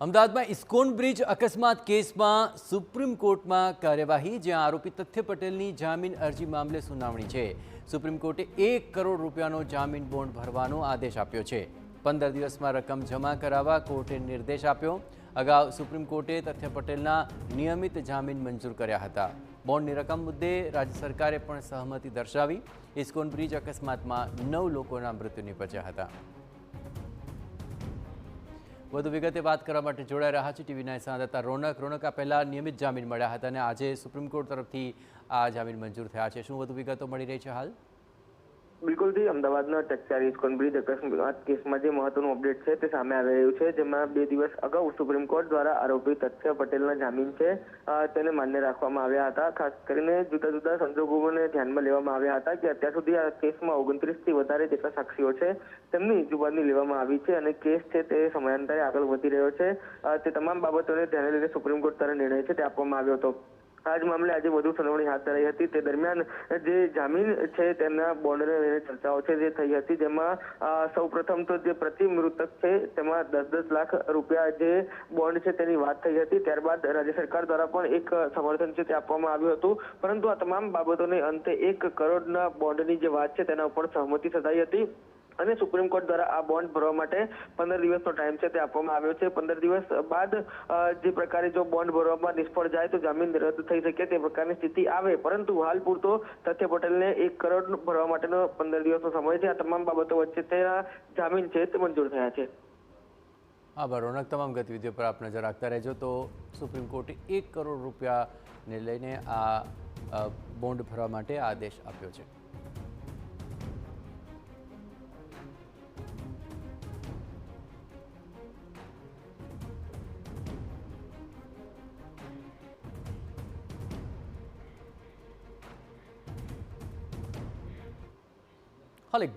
અમદાવાદમાં ISKCON bridge અકસ્માત કેસમાં સુપ્રીમ કોર્ટમાં કાર્યવાહી, જ્યાં આરોપી તથ્ય પટેલની જામીન અરજી મામલે સુનાવણી છે। સુપ્રીમ કોર્ટે 1 કરોડ રૂપિયાનો જામીન બોન્ડ ભરવાનો આદેશ આપ્યો છે। 15 દિવસમાં રકમ જમા કરાવવા કોર્ટે નિર્દેશ આપ્યો। અગાઉ સુપ્રીમ કોર્ટે તથ્ય પટેલના નિયમિત જામીન મંજૂર કર્યા હતા। બોન્ડની રકમ મુદ્દે રાજ્ય સરકારે પણ સહમતિ દર્શાવી। ઇસ્કોન બ્રિજ અકસ્માતમાં 9 લોકોના મૃત્યુ નિપજ્યા હતા। વધુ વિગતે વાત કરવા માટે જોડાઈ રહ્યા છે ટીવીના સંવાદદાતા રોનક। આ પહેલા નિયમિત જામીન મળ્યા હતા અને આજે સુપ્રીમ કોર્ટ તરફથી આ જામીન મંજૂર થયા છે। શું વધુ વિગતો મળી રહી છે હાલ? બિલકુલથી અમદાવાદના ટેક્સાર ઇસ્કોન બ્રિજ અકસ્માત કેસમાં જે મહત્વનું અપડેટ છે તે સામે આવી રહ્યું છે, જેમાં 2 દિવસ અગાઉ સુપ્રીમ કોર્ટ દ્વારા આરોપી તથ્ય પટેલના જામીન છે તેને માન્ય રાખવામાં આવ્યા હતા। ખાસ કરીને જુદા જુદા સંજોગોને ધ્યાનમાં લેવામાં આવ્યા હતા કે અત્યાર સુધી આ કેસમાં 29થી વધારે જેટલા સાક્ષીઓ છે તેમની જુબાની લેવામાં આવી છે અને કેસ છે તે સમયાંતરે આગળ વધી રહ્યો છે। તે તમામ બાબતોને ધ્યાને લઈને સુપ્રીમ કોર્ટ દ્વારા નિર્ણય છે તે આપવામાં આવ્યો હતો। આ જ મામલે આજે વધુ સુનાવણી હાથ ધરાઈ હતી। તે દરમિયાન જે જામીન છે તેમના બોન્ડને લઈને ચર્ચાઓ છે જે થઈ હતી, જેમાં સૌપ્રથમ તો જે પ્રતિ મૃતક છે તેમાં 10-10 લાખ રૂપિયા જે બોન્ડ છે તેની વાત થઈ હતી। ત્યારબાદ રાજ્ય સરકાર દ્વારા પણ એક સમર્થન છે તે આપવામાં આવ્યું હતું, પરંતુ આ તમામ બાબતોને અંતે 1 કરોડના બોન્ડની જે વાત છે તેના ઉપર સહમતિ સધાઈ હતી અને સુપ્રીમ કોર્ટ દ્વારા આ બોન્ડ ભરવા માટે 15 દિવસનો ટાઈમ છે તે આપવામાં આવ્યો છે। 15 દિવસ બાદ જે પ્રકારે જો બોન્ડ ભરવામાં નિષ્ફળ જાય તો જામીન રદ થઈ શકે તે પ્રકારની સ્થિતિ આવે, પરંતુ હાલ પૂરતો તથ્ય પટેલને 1 કરોડ ભરવા માટેનો 15 દિવસનો સમય છે। આ તમામ બાબતો વચ્ચે તેના જામીન છે તે મંજૂર થયા છે। આભાર રોનક। તમામ ગતિવિધિઓ પર આપ નજર રાખતા રહેજો। તો સુપ્રીમ કોર્ટે 1 કરોડ રૂપિયાને લઈને આ બોન્ડ ભરવા માટે આદેશ આપ્યો છે। હાલ એક